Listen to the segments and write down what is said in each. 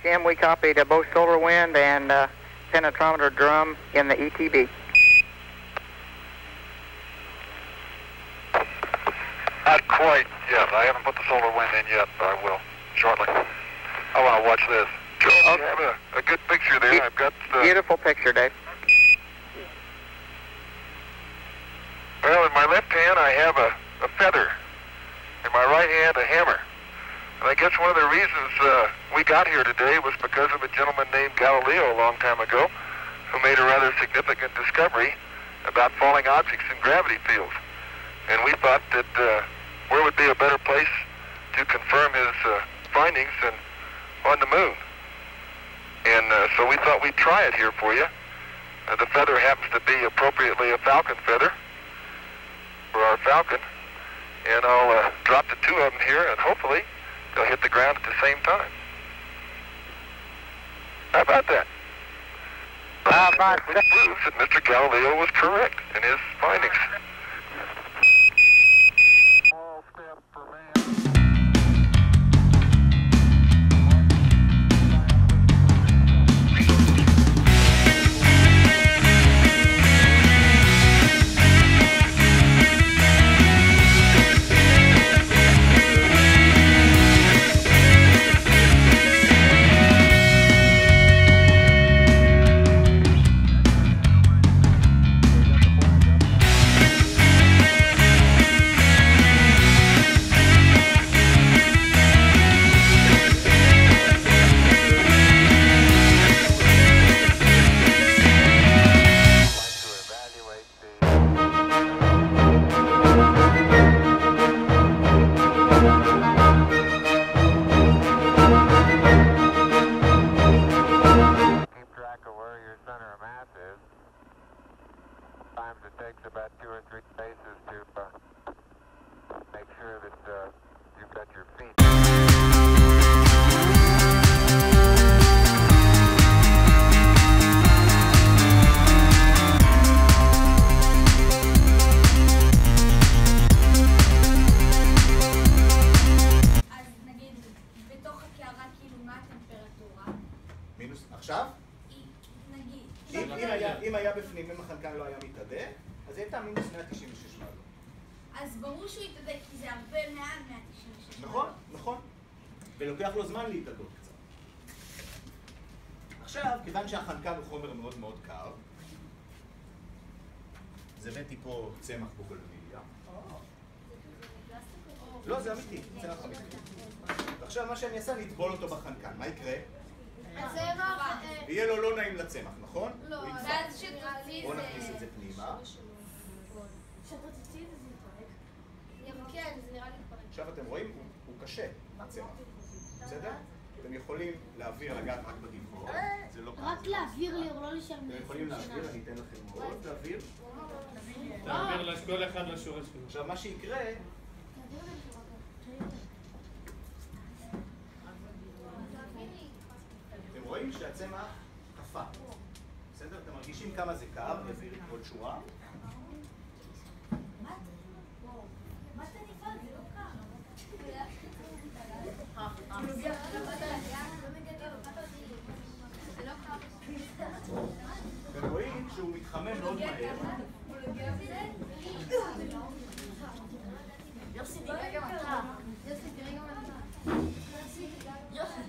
Jim, we copied both solar wind and penetrometer drum in the ETB. Not quite yet. I haven't put the solar wind in yet, but I will shortly. I want to watch this. I have a good picture there. I've got beautiful picture, Dave. Well, in my left hand I have a feather. In my right hand a hammer. And I guess one of the reasons we got here today was because of a gentleman named Galileo a long time ago who made a rather significant discovery about falling objects in gravity fields. And we thought that where would be a better place to confirm his findings than on the moon. And so we thought we'd try it here for you. The feather happens to be appropriately a falcon feather for our falcon. And I'll drop the two of them here, and hopefully they'll hit the ground at the same time. How about that? Which proves that Mr. Galileo was correct in his findings. All step for man. Sometimes it takes about 2 or 3 paces to make sure that you've got your feet. אז נגיד, בתוך הקערה כאילו מה הטמפרטורה? מינוס, עכשיו? נגיד. אם היה בפנים, אם החנקן לא היה מתאדה, אז הייתה מינוס 196 מעלות. אז ברור שהוא יתאדה, כי זה הרבה מעל 196 מעלות. נכון, נכון. ולוקח לו זמן להתאדות קצת. עכשיו, כיוון שהחנקן הוא חומר מאוד מאוד קר, אז הבאתי פה צמח בוגלמיליה. לא, זה אמיתי, צמח אמיתי. ועכשיו מה שאני אעשה, נטבול אותו בחנקן. מה יקרה? הצמח... ויהיה לו לא נעים לצמח, נכון? לא, ואז שתוציא בואו נכניס את זה פנימה. שתוציא את זה יתפרק. כן, זה נראה לי יתפרק. עכשיו אתם רואים, הוא קשה, הצמח. בסדר? אתם יכולים להעביר, לגעת רק בגבעות. זה לא קרה. רק להעביר לי, או לא לשם. אתם יכולים להעביר, אני אתן לכם עוד להעביר. להעביר כל אחד לשורש שלו. עכשיו מה שיקרה... אתם רואים שהצמח קפא. בסדר? אתם מרגישים כמה זה קר, נעביר את כל שורה. מה אתה נפעל? זה לא קר. אתם רואים שהוא מתחמם מאוד מהר. יוסי, תראה גם אתה. יוסי, תראה גם אתה. יוסי.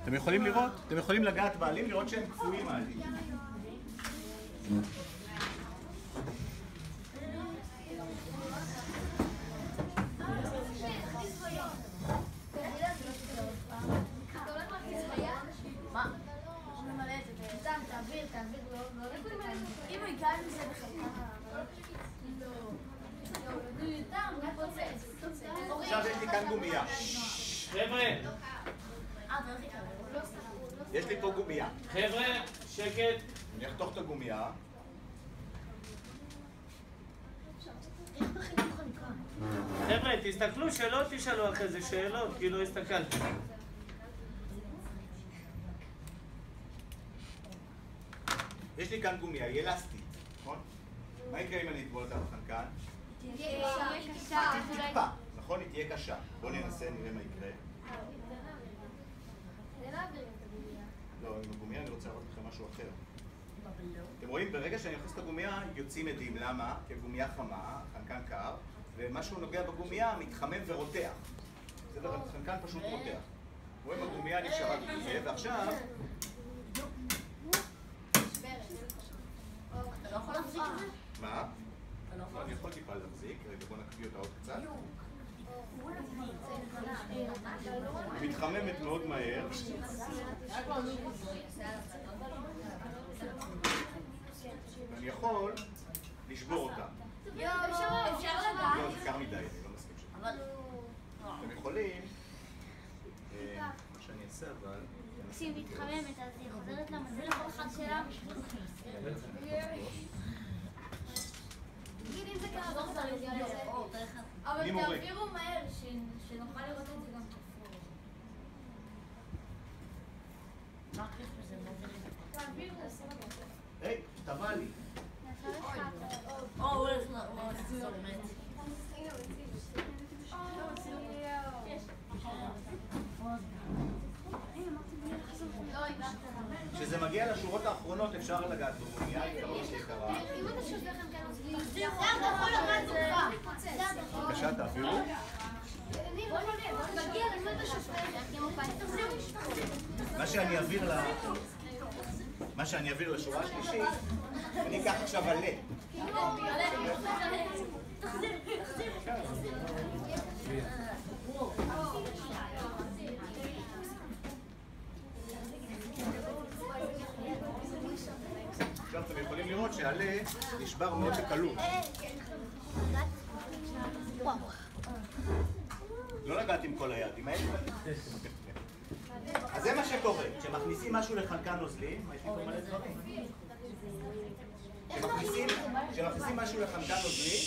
אתם יכולים לראות, אתם יכולים לגעת בעלים, לראות שהם קפואים העלים. אם הוא יקרא מזה בחלקה... עכשיו יש לי כאן גומייה. חבר'ה! יש לי פה גומייה. חבר'ה, שקט. אני אחתוך את הגומייה. חבר'ה, תסתכלו, שלא תשאלו אחרי זה שאלות, כאילו הסתכלתי. יש לי כאן גומייה, היא אלסטית, נכון? מה יקרה אם אני אטבול אותה בחנקן? טיפה, נכון? היא תהיה קשה. בואו ננסה, נראה מה יקרה. זה לא אוויר את הגומייה. לא, עם הגומייה אני רוצה להראות לכם משהו אחר. אתם רואים, ברגע שאני אכניס את הגומייה, יוצאים עדים. למה? כי הגומייה חמה, חנקן קר, ומשהו נוגע בגומייה מתחמם ורותח. בסדר? החנקן פשוט רותח. רואים, הגומייה נשארה בזה, ועכשיו... אתה לא יכול להחזיק את זה? מה? לא, אני יכול טיפה להחזיק. רגע, בוא נקפיא אותה עוד קצת. היא מתחממת מאוד מהר. ואני יכול לשבור אותה. אפשר לגעת? לא, זה קר מדי, אני לא מסכים שזה. אתם יכולים... מה שאני אעשה אבל... כשהיא מתחממת, אז היא חוזרת למזל לכל אחד שלה. תגיד אם זה ככה, לא רוצה להגיע לזה. אבל תעבירו מהר, שנוכל לראות את זה גם תפור. מה כיף בזה? תעבירו. היי, טבע לי. או, לא, זה מת. כשזה מגיע לשורות האחרונות אפשר לגעת בגומייה, היא כמה שיקרה. אם אתה שופך הם כאן עוזבים, זה יכול לגעת בגופה. בבקשה, תעבירו. מגיע למה אתה שופך, מה שאני אעביר לשורה השלישית, אני אקח עכשיו עלה. עכשיו אתם יכולים לראות שהעלה נשבר מאוד בקלות. לא נגעתי עם כל היד, עם האלה. אז זה מה שקורה, כשמכניסים משהו לחנקן נוזלי, מה יש לי פה מלא דברים? כשמכניסים משהו לחנקן נוזלי,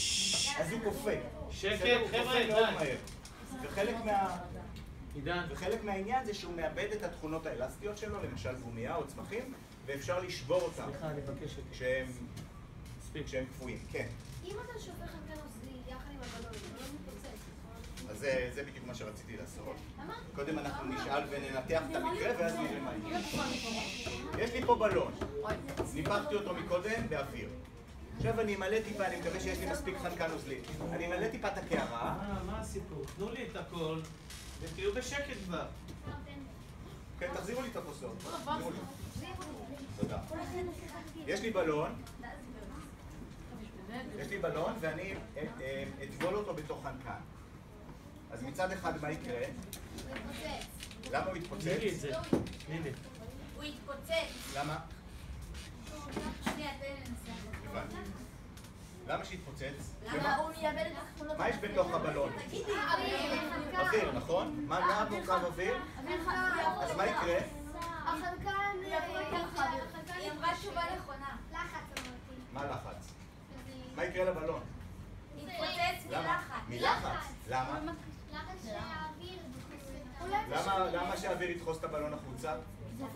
אז הוא קופא. שקט, חבר'ה, וחלק מהעניין זה שהוא מאבד את התכונות האלסטיות שלו, למשל גומייה או צמחים, ואפשר לשבור אותם כשהם קפואים. כן. אם אתה שופך חנקן נוזלי יחד עם הבלון, זה לא מתפוצץ. אז זה בדיוק מה שרציתי לעשות. קודם אנחנו נשאל וננתח את המקרה ואז נראה מה יהיה. יש לי פה בלון. ניפחתי אותו מקודם באוויר. עכשיו אני אמלא טיפה, אני מקווה שיש לי מספיק חנקן נוזלי. אני אמלא טיפה את הקערה. מה הסיפור? תנו לי את הכל ותהיו בשקט כבר. כן, תחזירו לי את הכוסות. תודה. יש לי בלון ואני אטבול אותו בתוך חנקן. אז מצד אחד מה יקרה? למה הוא יתפוצץ? תני את זה. הוא יתפוצץ. למה? שנייה, תן לי לנסות. הבנתי. למה שיתפוצץ? למה הוא מייבד את התכונות? מה יש בתוך הבלון? אוויר, נכון? מה מורכב אוויר? אז מה יקרה? החנקן היא אמרה תשובה נכונה. לחץ אמרתי. מה לחץ? מה יקרה לבלון? יתפוצץ מלחץ. מלחץ? למה? לחץ שהאוויר... למה שהאוויר ידחוס את הבלון החוצה?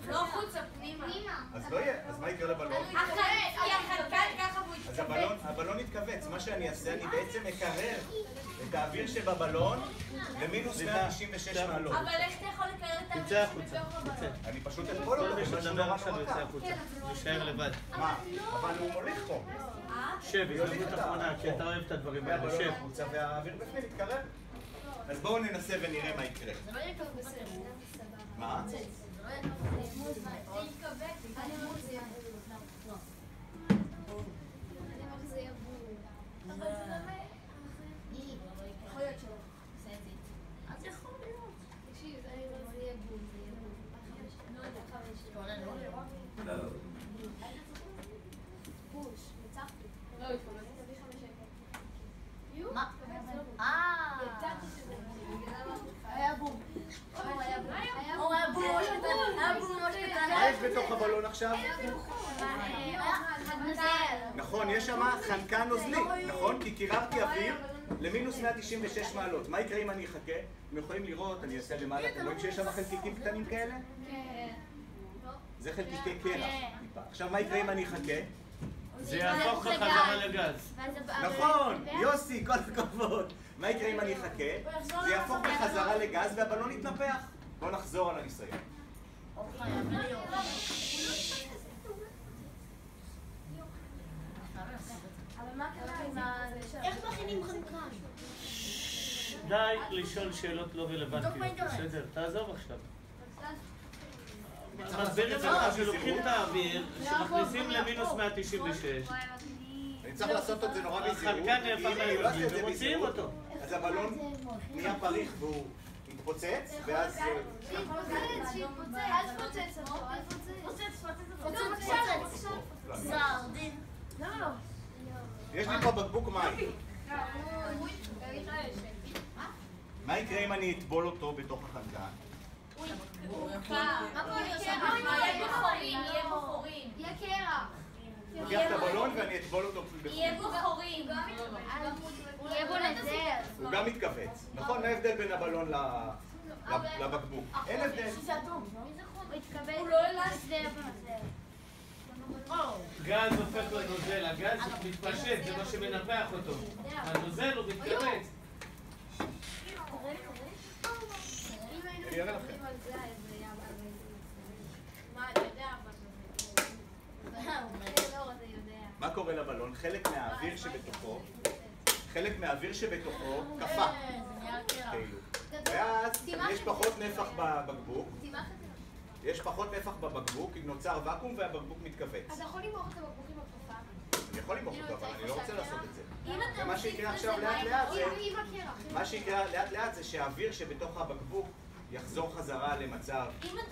לא חוצה, פנימה. אז לא יהיה, אז מה יקרה לבלון? החנקן ככה והוא אז הבלון יתכווץ, מה שאני אעשה, אני בעצם אקרר את האוויר שבבלון למינוס 196 מעלות. אבל איך אתה יכול לקרר את האוויר תצא החוצה, תצא. אני פשוט אתפול כל אותו, מי זה משהו שמדבר נורא עכשיו נורא יוצא קר. החוצה. להישאר לבד. מה? אבל הוא מוליך פה. שב, הזדמנות אחרונה, כי אתה אוהב את הדברים האלה. והבלון שב. החוצה והאוויר בפנים יתקרר. אז בואו ננסה ונראה מה יקרה. זה לא יהיה טוב בסדר. מה? זה לא יהיה טוב בסדר. זה יתכווץ. אני אומר שזה יבוא. אני אומר שזה יבוא. אבל זה לא... יכול להיות שלא. אז יכול להיות. תקשיב, זה יהיה בול. לא יודע, 5. בוש, ניצחתי. לא, התכוונת. תביא 5 שקל. מה? ידעתי שזה היה בום. היה בום. היה בום ממש קטן. מה יש בתוך הבלון עכשיו? נכון, יש שם חנקן נוזלי, נכון? כי קיררתי אוויר למינוס 196 מעלות. מה יקרה אם אני אחכה? אתם יכולים לראות, אני אעשה למעלה, אתם רואים שיש שם חלקיקים קטנים כאלה? כן. זה חלקיקי קרח. טיפה. עכשיו מה יקרה אם אני אחכה? זה יהפוך לך חזרה לגז. נכון, יוסי, כל הכבוד. מה יקרה אם אני אחכה? זה יהפוך בחזרה לגז והבלון יתנפח. בואו נחזור על הניסיון. איך מכינים חנקן? די לשאול שאלות לא רלוונטיות, בסדר? תעזוב עכשיו. מסבירים לך שלוקחים את האוויר, שמכניסים למינוס 196. אני צריך לעשות את זה נורא בזהירות. החנקן נהפך ליהודי ומוציאים אותו. אז הבלון נהיה פריך והוא יתפוצץ, ואז... יש לי פה בקבוק מים. מה יקרה אם אני אטבול אותו בתוך החנקן? יהיה בחורים. יהיה קרח. לוקח את הבלון ואני אטבול אותו בחורים. יהיה בחורים. יהיה בו נזר. הוא גם מתכווץ. נכון, מה ההבדל בין הבלון לבקבוק? אין הבדל. הוא לא ילסדר בנזר. גז הופך לנוזל, הגז מתפשט, זה מה שמנפח אותו. הנוזל הוא מתכווץ. אני אראה לכם. מה קורה לבלון? חלק מהאוויר שבתוכו קפא. ואז יש פחות נפח בבקבוק. יש פחות נפח בבקבוק, נוצר ואקום והבקבוק מתכווץ. אתה יכול למרוח את הבקבוק עם הכפפה? אני יכול למרוח אותו, אבל אני לא רוצה לעשות את זה. ומה שיקרה עכשיו לאט לאט זה שהאוויר שבתוך הבקבוק יחזור חזרה למצב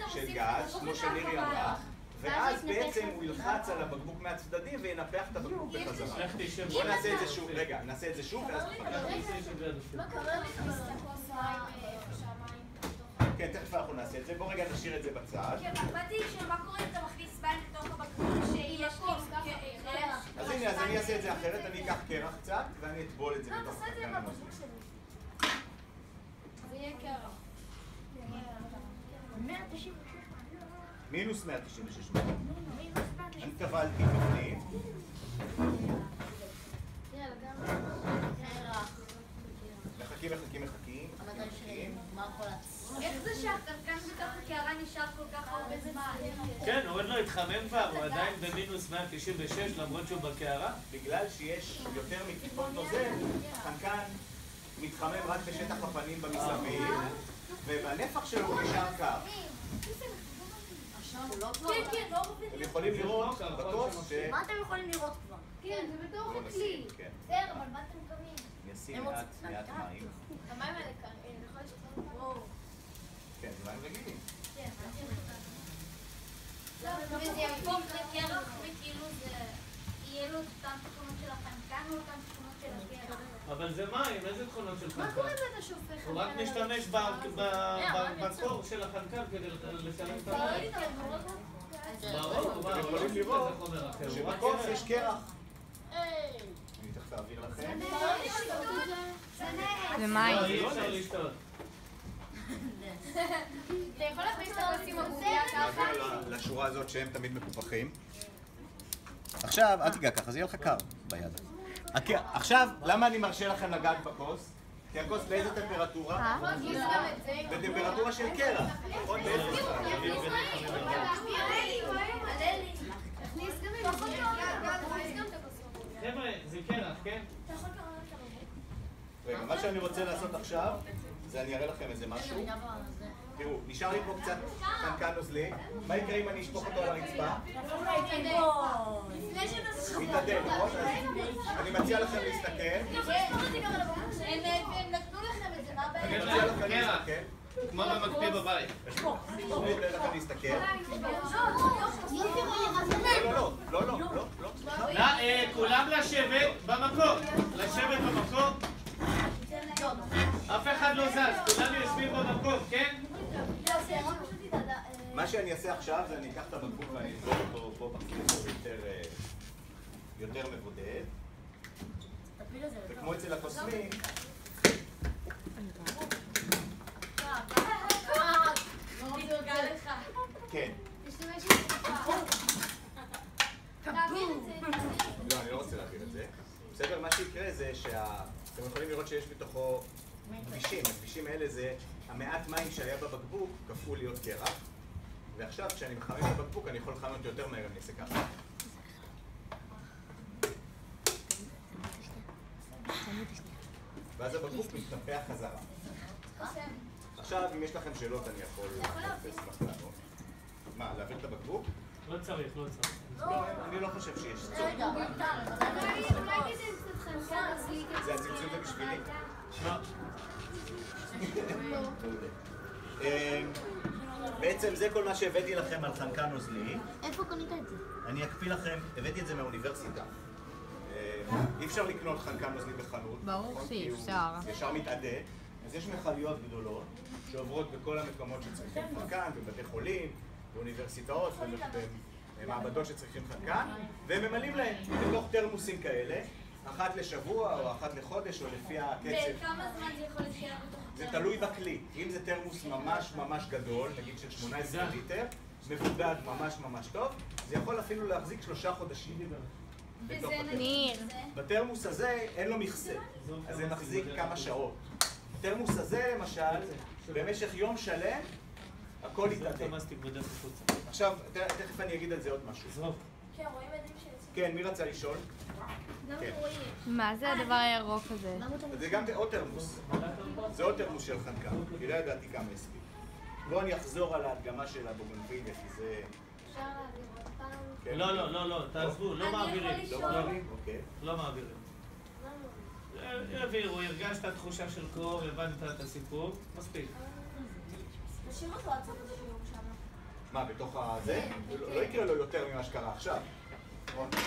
של גז, כמו שמירי אמרה, ואז בעצם הוא ילחץ על הבקבוק מהצדדים וינפח את הבקבוק בחזרה. בואו נעשה את זה שוב, רגע, נעשה את זה שוב ואז מה קורה כן, תכף אנחנו נעשה את זה. בואו רגע נשאיר את זה בצד. באתי שמה קורה אם אתה מכניס מים לתוך הבקבוק שיש קרח? אז הנה, אז אני אעשה את זה אחרת, אני אקח קרח קצת ואני אטבול את זה בתוך החנקן הנוזלי. זה יהיה קרח. מינוס 196. אני טבלתי בפנים. מחכים. איך זה שהקרקן בתוך הקערה נשאר כל כך הרבה זמן? כן, הוא עוד לא התחמם כבר, הוא עדיין במינוס 196 למרות שהוא בקערה. בגלל שיש יותר מקיפות נוזל, החנקן מתחמם רק בשטח הפנים במסביב, ובנפח שלו נשאר קר. כן, לא מבין. אתם יכולים לראות בכוס ש... מה אתם יכולים לראות כבר? כן, זה בתוך בואו הכלי. נשים, כן. זר, אבל מה אתם מקווים? אני אשים מעט מים. המים האלה כאן, נכון שצריך לברור. כן, זה מים רגילים. כן, וזה יהפוך לקרח וכאילו זה... יהיה לו אותן תכונות של החנקן או אותן תכונות של הקרח. אבל זה מים, איזה תכונות של חנקן? מה קורה אם אתה שופך? הוא רק משתמש בקור של החנקן כדי לשלם את המים. ברור, אתם יכולים לראות שבכוס יש קרח. אני תכף אעביר לכם. זה מים. אי אפשר לשתות. אתה יכול להכניס את הכוס עם הגובייה ככה? לשורה הזאת שהם תמיד מקופחים. עכשיו, אל תיגע ככה, זה יהיה לך קר ביד. עכשיו, למה אני מרשה לכם לגעת בכוס? כי הכוס באיזה טמפרטורה? בטמפרטורה של קרח. נכון? באיזה חבר'ה, זה קרח, כן? רגע, מה שאני רוצה לעשות עכשיו, זה אני אראה לכם איזה משהו. תראו, נשאר לי פה קצת חנקן נוזלי. מה יקרה אם אני אשפוך אותו על הרצפה? מתעדן, נכון? אני מציע לכם להסתכל. הם נתנו לכם את זה, מה הבעיה? אני מציע לכם להסתכל. כמו במקפיא בבית. אני אתן לכם להסתכל. לא. כולם לשבת במקום. לשבת במקום. אף אחד לא זז, כולם יושבים במקום, כן? מה שאני אעשה עכשיו זה אני אקח את הבקבוק ואני אסגור אותו פה בקבוק יותר מבודד. וכמו אצל הקוסמים... כן. לא, אני לא רוצה להעביר את זה. בסדר, מה שיקרה זה אתם יכולים לראות שיש בתוכו כבישים. הכבישים האלה זה המעט מים שהיה בבקבוק כפו להיות קרח, ועכשיו כשאני מחמם את הבקבוק אני יכול לחמם יותר מהר אם אני אעשה ככה. ואז הבקבוק מתנפח חזרה. עכשיו, אם יש לכם שאלות, אני יכול לחפש לענות. מה, להעביר את הבקבוק? לא צריך, לא צריך. לא, אני לא חושב שיש צורך. אולי כזה קצת חנקן נוזלי כזה. זה הצלצול זה בשבילי? בעצם זה כל מה שהבאתי לכם על חנקן נוזלי. איפה קנית את זה? אני אקפיא לכם, הבאתי את זה מהאוניברסיטה. אי אפשר לקנות חנקן נוזלי בחנות. ברור שאי אפשר. ישר מתעדה. אז יש מכליות גדולות שעוברות בכל המקומות שצריכים חנקן, בבתי חולים, באוניברסיטאות, במעבדות שצריכים חנקן, והם ממלאים להם בתוך תרמוסים כאלה, אחת לשבוע או אחת לחודש או לפי הקצב. וכמה זמן זה יכול להישאר בתוך זה תלוי בכלי. אם זה תרמוס ממש ממש גדול, נגיד של 18 ליטר, מבודד ממש ממש טוב, זה יכול אפילו להחזיק 3 חודשים. בתוך ניר. בתרמוס הזה אין לו מכסה, אז זה מחזיק כמה שעות. בתרמוס הזה למשל, במשך יום שלם, הכל יתעדה. עכשיו, תכף אני אגיד על זה עוד משהו. כן, רואים עדים של... כן, מי רצה לשאול? כן. מה זה הדבר הירוק הזה? זה גם עוד תרמוס. זה עוד תרמוס של חנקן, כי לא ידעתי כמה הספיק. בואו אני אחזור על ההדגמה של הבוגנביליה, כי זה... אפשר להעביר עוד פעם? לא, תעזבו, לא מעבירים. לא מעבירים? אוקיי. לא מעבירים. העבירו, הרגשת תחושה של קור, הבנת את הסיפור, מספיק. תשאיר אותו עד סוף השיעור שם. מה, בתוך הזה? לא יקרה לו יותר ממה שקרה עכשיו. אתה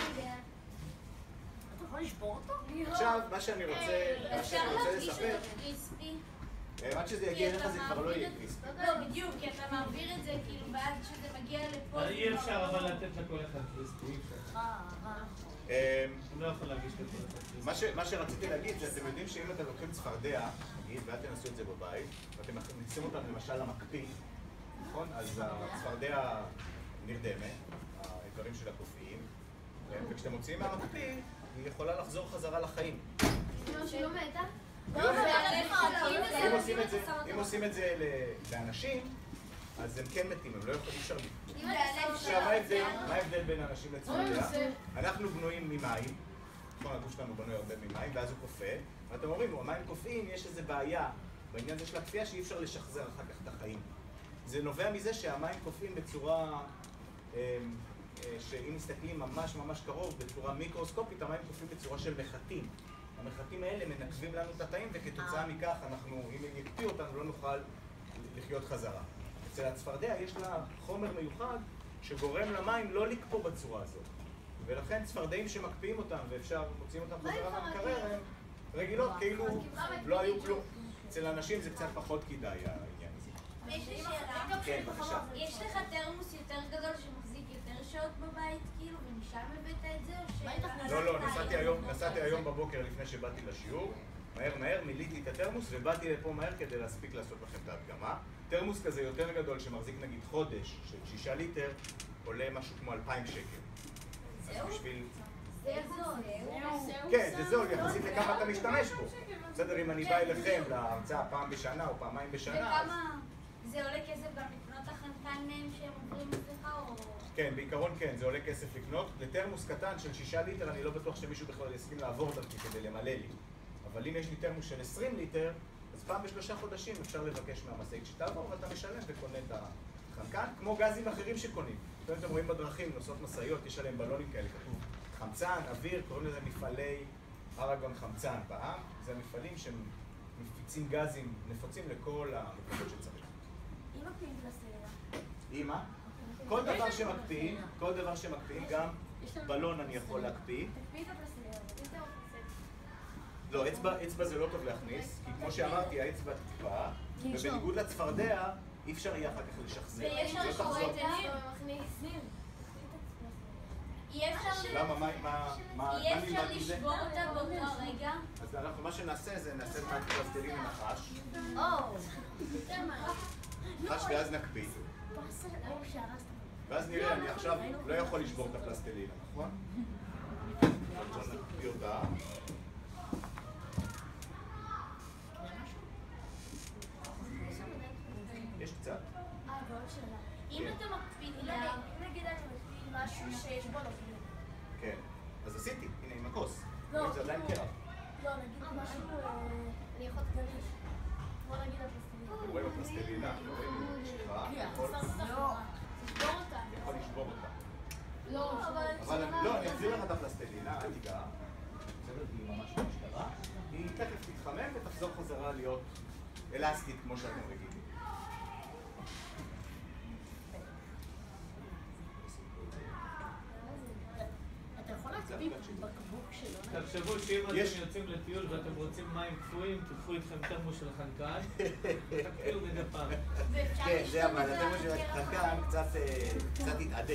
יכול לשבור אותו? עכשיו, מה שאני רוצה אפשר להרגיש לספר, אותו קריספי? עד שזה יגיע אליך זה כבר לא יהיה קריספי. לא, בדיוק, כי אתה מעביר את זה כאילו ואז כשזה מגיע לפה... אי אפשר אבל לתת לכל אחד קריספי, אי אפשר. הוא לא יכול להרגיש לכל אחד קריספי. מה שרציתי להגיד זה, אתם יודעים שאם אתם לוקחים צפרדע, נגיד, ואל תנסו את זה בבית, ואתם מכניסים אותם למשל למקפיא, נכון? אז הצפרדע נרדמת, האיברים שלה קופאים, וכשאתם מוציאים מהמקפיא, היא יכולה לחזור חזרה לחיים. לא, שלא מתה? אם עושים את זה לאנשים, אז הם כן מתים, הם לא יכולים להישאר. עכשיו, מה ההבדל בין אנשים לצפרדע? אנחנו בנויים ממים, נכון, הגוף שלנו בנוי הרבה ממים, ואז הוא קופא, ואתם אומרים, המים קופאים, יש איזו בעיה בעניין הזה של הקפיאה שאי אפשר לשחזר אחר כך את החיים. זה נובע מזה שהמים קופאים בצורה, שאם מסתכלים ממש ממש קרוב, בצורה מיקרוסקופית, המים קופאים בצורה של מחטים. המחטים האלה מנקבים לנו את התאים, וכתוצאה מכך אנחנו, אם הם יקפיאו אותנו, לא נוכל לחיות חזרה. אצל הצפרדע יש לה חומר מיוחד שגורם למים לא לקפוא בצורה הזאת. ולכן צפרדעים שמקפיאים אותם ואפשר מוציאים אותם חזרה מהמקרר הם רגילות, כאילו לא היו כלום. אצל אנשים זה קצת פחות כדאי העניין הזה. יש לי שאלה. כן, בבקשה. יש לך תרמוס יותר גדול שמחזיק יותר שעות בבית כאילו ומשם הבאת את זה או ש... לא, נסעתי היום בבוקר לפני שבאתי לשיעור, מהר מילאתי את התרמוס ובאתי לפה מהר כדי להספיק לעשות לכם את ההדגמה. תרמוס כזה יותר גדול שמחזיק נגיד חודש של 6 ליטר עולה משהו כמו 2,000 שקל. אז בשביל... זה זול. כן, זה זול, יחסית לכמה אתה משתמש בו. בסדר, אם אני בא אליכם להרצאה פעם בשנה או פעמיים בשנה, אז... וכמה זה עולה כסף גם לקנות החנקן שהם עוברים אצלך או... כן, בעיקרון כן, זה עולה כסף לקנות. לתרמוס קטן של 6 ליטר אני לא בטוח שמישהו בכלל יסכים לעבור דרכי כדי למלא לי. אבל אם יש לי תרמוס של 20 ליטר, אז פעם ב3 חודשים אפשר לבקש מהמשאית שתעבור ואתה משלם וקונה את החנקן, כמו גזים אחרים שקונים. אתם רואים בדרכים, נוסעות משאיות, יש עליהם בלונים כאלה, כתוב חמצן, אוויר, קוראים לזה מפעלי ארגון חמצן בעם. זה המפעלים שמפיצים גזים נפוצים לכל המקומות שצריך. עם מקפיאים פלסטלינה. עם מה? כל דבר שמקפיאים, גם בלון אני יכול להקפיא. תקפיא את הפלסטלינה. לא, אצבע זה לא טוב להכניס, כי כמו שאמרתי, האצבע תקפא, ובניגוד לצפרדע, אי אפשר יהיה אחר כך לשחזר. ויש לנו שקורא את זה מכניס. אי אפשר לשבור אותה באותו רגע? אז מה שנעשה זה נעשה את הפלסטלינה נחש. נחש ואז נקפיא. ואז נראה, אני עכשיו לא יכול לשבור את הפלסטלינה, נכון? אז בוא נקפיא אותה. אם אתה מקפיד, אם נגיד אני מקפיד משהו שיש בו נוזלים. כן. אז עשיתי, הנה עם הכוס. לא, זה עדיין כאילו- קרח. לא, נגיד משהו, אני יכול גמיש. בוא נגיד הפלסטלינה. אתם רואים הפלסטלינה, אתם רואים שכבה, יכול תשבור אותה. לשבור אותה. לא, אבל לא, אני אחזיר לך את הפלסטלינה, אל תיגע. בסדר, היא ממש במשטרה. היא תכף תתחמם ותחזור חזרה להיות אלסטית כמו שאתם רגילים. אתה יכול להקפיד בקבוק שלו. תחשבו שאם אתם יוצאים לטיול ואתם רוצים מים קפואים, תקחו איתכם תרמו של חנקן, תקפילו מדי פעם. כן, זה אבל התרמו של החנקן קצת התעדה.